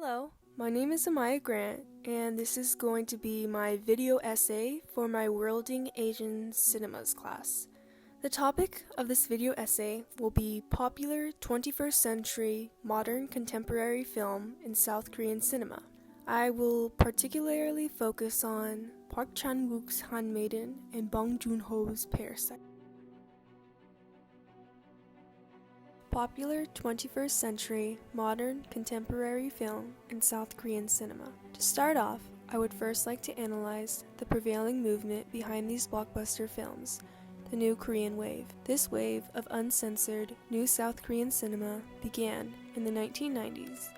Hello, my name is Amaya Grant, and this is going to be my video essay for my Worlding Asian Cinemas class. The topic of this video essay will be popular 21st century modern contemporary film in South Korean cinema. I will particularly focus on Park Chan-wook's Handmaiden and Bong Joon-ho's Parasite. Popular 21st century modern contemporary film in South Korean cinema. To start off, I would first like to analyze the prevailing movement behind these blockbuster films, the New Korean Wave. This wave of uncensored New South Korean cinema began in the 1990s,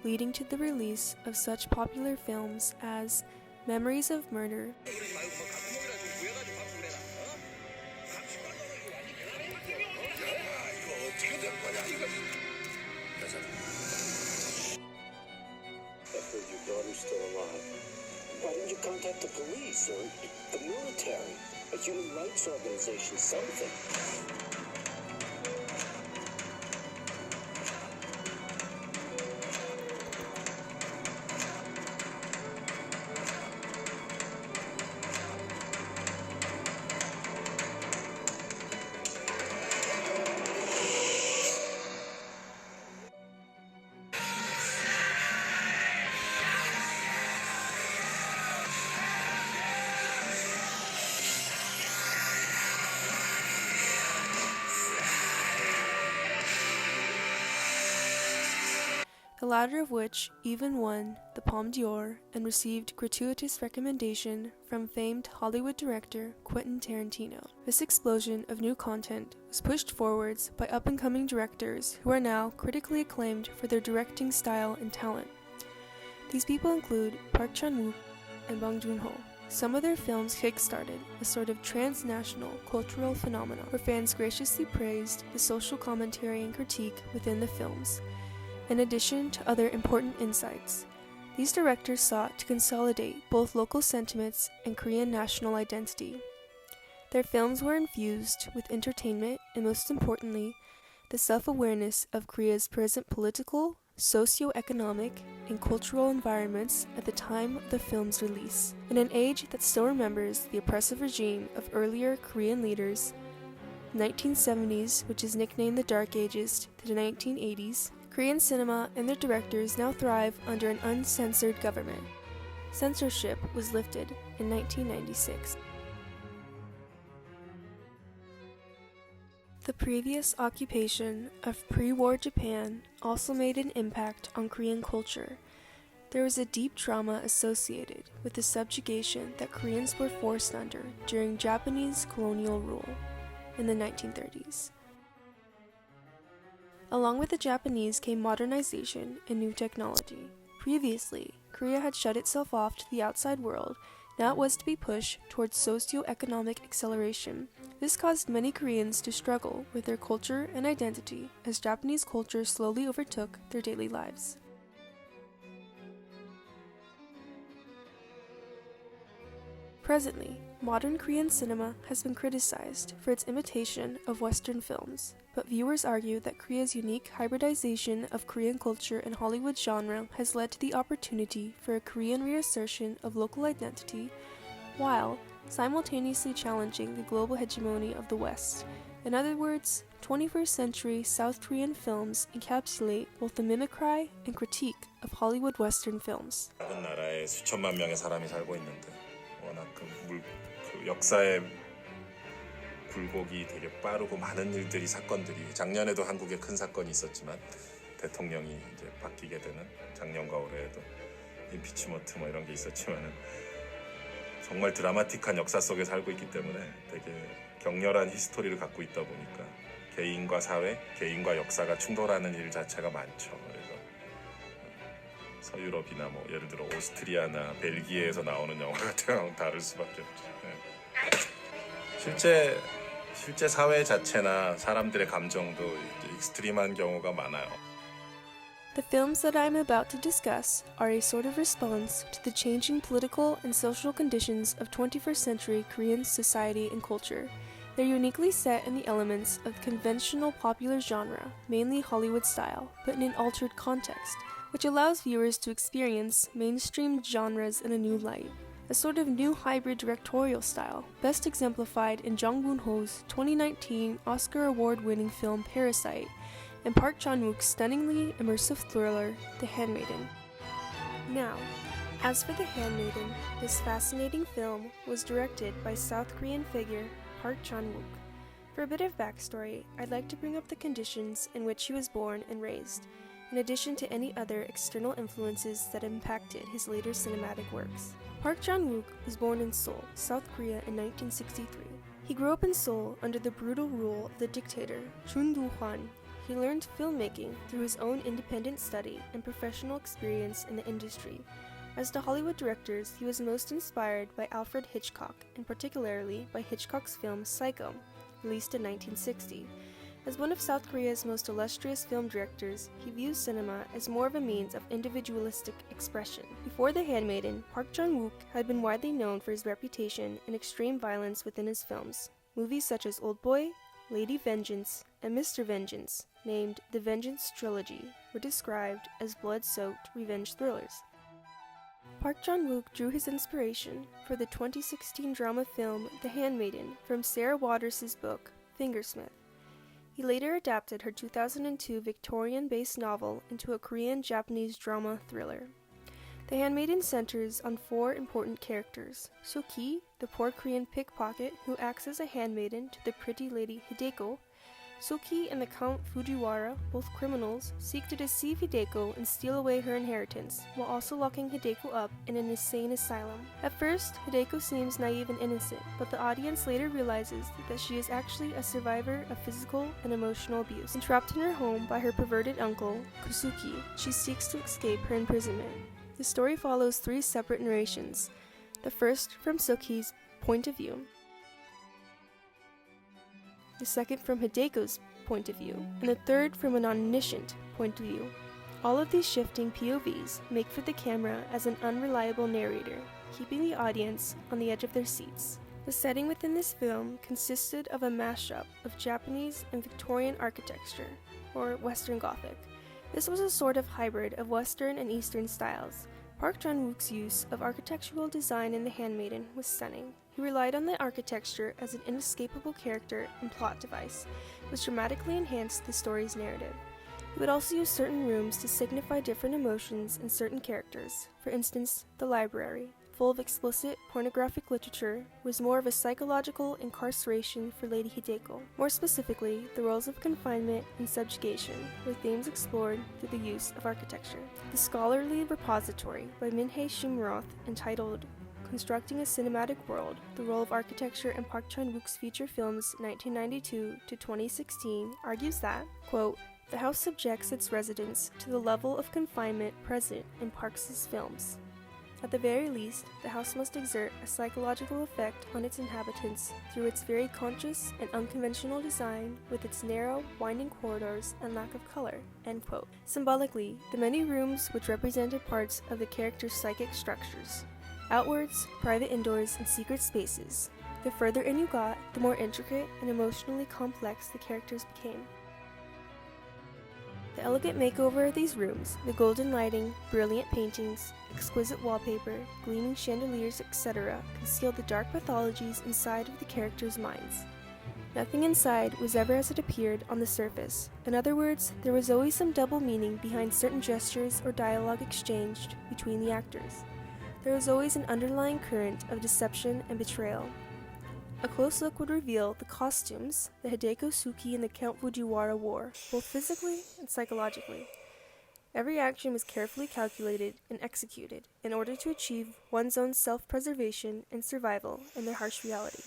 leading to the release of such popular films as Memories of Murder, I heard your daughter's still alive. Why didn't you contact the police or the military, a human rights organization, something? the latter of which even won the Palme d'Or and received gratuitous recommendation from famed Hollywood director Quentin Tarantino. This explosion of new content was pushed forwards by up-and-coming directors who are now critically acclaimed for their directing style and talent. These people include Park Chan-wook and Bong Joon-ho. Some of their films kick-started a sort of transnational cultural phenomenon where fans graciously praised the social commentary and critique within the films. In addition to other important insights, these directors sought to consolidate both local sentiments and Korean national identity. Their films were infused with entertainment and, most importantly, the self-awareness of Korea's present political, socio-economic, and cultural environments at the time of the film's release. In an age that still remembers the oppressive regime of earlier Korean leaders, the 1970s, which is nicknamed the Dark Ages, to the 1980s, Korean cinema and their directors now thrive under an uncensored government. Censorship was lifted in 1996. The previous occupation of pre-war Japan also made an impact on Korean culture. There was a deep trauma associated with the subjugation that Koreans were forced under during Japanese colonial rule in the 1930s. Along with the Japanese came modernization and new technology. Previously, Korea had shut itself off to the outside world. Now it was to be pushed towards socio-economic acceleration. This caused many Koreans to struggle with their culture and identity as Japanese culture slowly overtook their daily lives. Presently, modern Korean cinema has been criticized for its imitation of Western films, but viewers argue that Korea's unique hybridization of Korean culture and Hollywood genre has led to the opportunity for a Korean reassertion of local identity, while simultaneously challenging the global hegemony of the West. In other words, 21st century South Korean films encapsulate both the mimicry and critique of Hollywood Western films. 작은 나라에 수천만 명의 사람이 살고 있는데 워낙 그 역사의 굴곡이 되게 빠르고 많은 일들이 사건들이 작년에도 한국에 큰 사건이 있었지만 대통령이 이제 바뀌게 되는 작년과 올해에도 임피치먼트 뭐 이런 게 있었지만은 정말 드라마틱한 역사 속에 살고 있기 때문에 되게 격렬한 히스토리를 갖고 있다 보니까 개인과 사회, 개인과 역사가 충돌하는 일 자체가 많죠. 그래서 서유럽이나 뭐 예를 들어 오스트리아나 벨기에에서 나오는 영화 같은 경우는 다를 수밖에 없죠. 실제 사회 자체나 사람들의 감정도 익스트림한 경우가 많아요. The films that I am about to discuss are a sort of response to the changing political and social conditions of 21st century Korean society and culture. They're uniquely set in the elements of conventional popular genre, mainly Hollywood style, but in an altered context, which allows viewers to experience mainstream genres in a new light, a sort of new hybrid directorial style, best exemplified in Jung Woon-ho's 2019 Oscar award-winning film Parasite, and Park Chan-wook's stunningly immersive thriller The Handmaiden. Now, as for The Handmaiden, this fascinating film was directed by South Korean figure Park Chan-wook. For a bit of backstory, I'd like to bring up the conditions in which he was born and raised, in addition to any other external influences that impacted his later cinematic works. Park Chan-wook was born in Seoul, South Korea in 1963. He grew up in Seoul under the brutal rule of the dictator Chun Doo-hwan. He learned filmmaking through his own independent study and professional experience in the industry. As to Hollywood directors, he was most inspired by Alfred Hitchcock, and particularly by Hitchcock's film Psycho, released in 1960. As one of South Korea's most illustrious film directors, he views cinema as more of a means of individualistic expression. Before The Handmaiden, Park Chan-wook had been widely known for his reputation and extreme violence within his films. Movies such as Oldboy, Lady Vengeance, and Mr. Vengeance, named the Vengeance Trilogy, were described as blood-soaked revenge thrillers. Park Chan-wook drew his inspiration for the 2016 drama film The Handmaiden from Sarah Waters' book, Fingersmith. He later adapted her 2002 Victorian-based novel into a Korean-Japanese drama thriller. The Handmaiden centers on four important characters: So-ki, the poor Korean pickpocket who acts as a handmaiden to the pretty lady Hideko. So-ki and the Count Fujiwara, both criminals, seek to deceive Hideko and steal away her inheritance, while also locking Hideko up in an insane asylum. At first, Hideko seems naive and innocent, but the audience later realizes that she is actually a survivor of physical and emotional abuse. And trapped in her home by her perverted uncle, Kusuki, she seeks to escape her imprisonment. The story follows three separate narrations, the first from So-ki's point of view, the second from Hideko's point of view, and the third from an omniscient point of view. All of these shifting POVs make for the camera as an unreliable narrator, keeping the audience on the edge of their seats. The setting within this film consisted of a mashup of Japanese and Victorian architecture, or Western Gothic. This was a sort of hybrid of Western and Eastern styles. Park Chan-wook's use of architectural design in The Handmaiden was stunning. He relied on the architecture as an inescapable character and plot device, which dramatically enhanced the story's narrative. He would also use certain rooms to signify different emotions in certain characters. For instance, the library, full of explicit pornographic literature, was more of a psychological incarceration for Lady Hideko. More specifically, the roles of confinement and subjugation were themes explored through the use of architecture. The scholarly repository by Min-hae Shimroth, entitled Constructing a Cinematic World, the Role of Architecture in Park Chan-wook's feature films 1992 to 2016, argues that, quote, the house subjects its residents to the level of confinement present in Park's films. At the very least, the house must exert a psychological effect on its inhabitants through its very conscious and unconventional design, with its narrow, winding corridors and lack of color, end quote. Symbolically, the many rooms which represented parts of the character's psychic structures. Outwards, private indoors, and secret spaces. The further in you got, the more intricate and emotionally complex the characters became. The elegant makeover of these rooms, the golden lighting, brilliant paintings, exquisite wallpaper, gleaming chandeliers, etc., concealed the dark pathologies inside of the characters' minds. Nothing inside was ever as it appeared on the surface. In other words, there was always some double meaning behind certain gestures or dialogue exchanged between the actors. There was always an underlying current of deception and betrayal. A close look would reveal the costumes that Hideko, So-ki, and the Count Fujiwara wore, both physically and psychologically. Every action was carefully calculated and executed in order to achieve one's own self-preservation and survival in their harsh reality.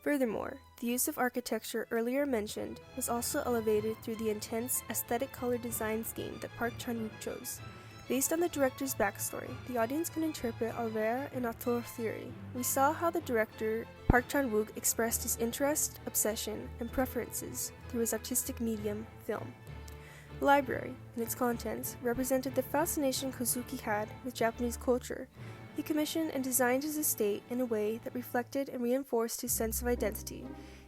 Furthermore, the use of architecture earlier mentioned was also elevated through the intense aesthetic color design scheme that Park Chan-wook chose. Based on the director's backstory, the audience can interpret Alvera and auteur theory. We saw how the director, Park Chan-wook, expressed his interest, obsession, and preferences through his artistic medium, film. The library and its contents represented the fascination Kosuke had with Japanese culture. He commissioned and designed his estate in a way that reflected and reinforced his sense of identity.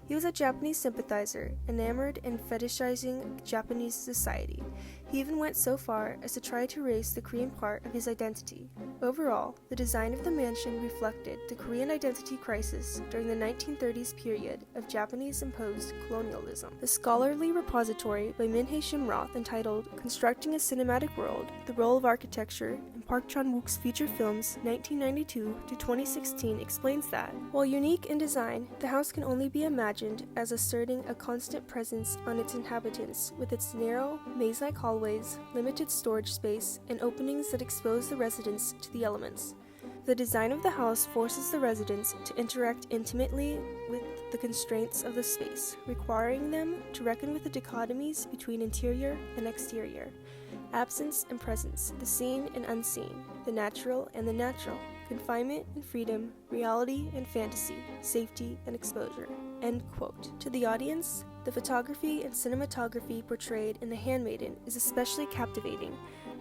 He was a Japanese sympathizer, enamored in fetishizing Japanese society. He even went so far as to try to erase the Korean part of his identity. Overall, the design of the mansion reflected the Korean identity crisis during the 1930s period of Japanese-imposed colonialism. The scholarly repository by Min-hye Shimroth entitled Constructing a Cinematic World, The Role of Architecture in Park Chan-wook's feature films 1992 to 2016 explains that, while unique in design, the house can only be imagined as asserting a constant presence on its inhabitants with its narrow, maze-like hallways, limited storage space, and openings that expose the residents to the elements. The design of the house forces the residents to interact intimately with the constraints of the space, requiring them to reckon with the dichotomies between interior and exterior, absence and presence, the seen and unseen, the natural and the natural, confinement and freedom, reality and fantasy, safety and exposure." End quote. To the audience, the photography and cinematography portrayed in The Handmaiden is especially captivating,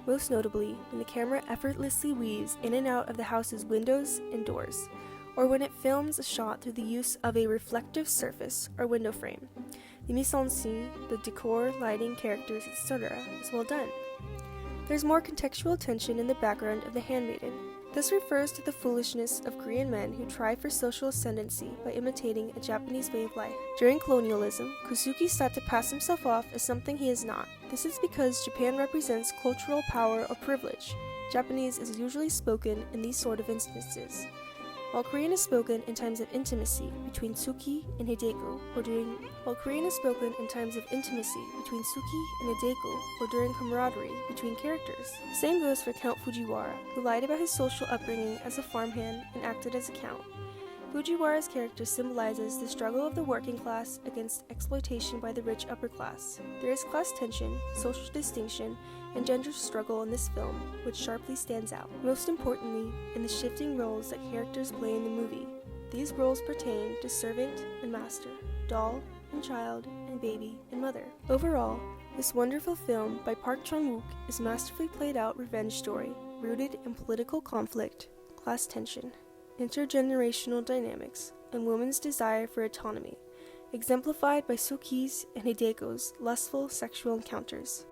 most notably when the camera effortlessly weaves in and out of the house's windows and doors, or when it films a shot through the use of a reflective surface or window frame. The mise-en-scene, the decor, lighting, characters, etc. is well done. There's more contextual tension in the background of The Handmaiden. This refers to the foolishness of Korean men who try for social ascendancy by imitating a Japanese way of life. During colonialism, Kosuke sought to pass himself off as something he is not. This is because Japan represents cultural power or privilege. Japanese is usually spoken in these sort of instances, while Korean is spoken in times of intimacy between Suki and Hideko, or during camaraderie between characters. The same goes for Count Fujiwara, who lied about his social upbringing as a farmhand and acted as a count. Fujiwara's character symbolizes the struggle of the working class against exploitation by the rich upper class. There is class tension, social distinction, and gender struggle in this film, which sharply stands out. Most importantly, in the shifting roles that characters play in the movie. These roles pertain to servant and master, doll and child and baby and mother. Overall, this wonderful film by Park Chan-wook is a masterfully played out revenge story, rooted in political conflict, class tension, intergenerational dynamics, and women's desire for autonomy, exemplified by Suki's and Hideko's lustful sexual encounters.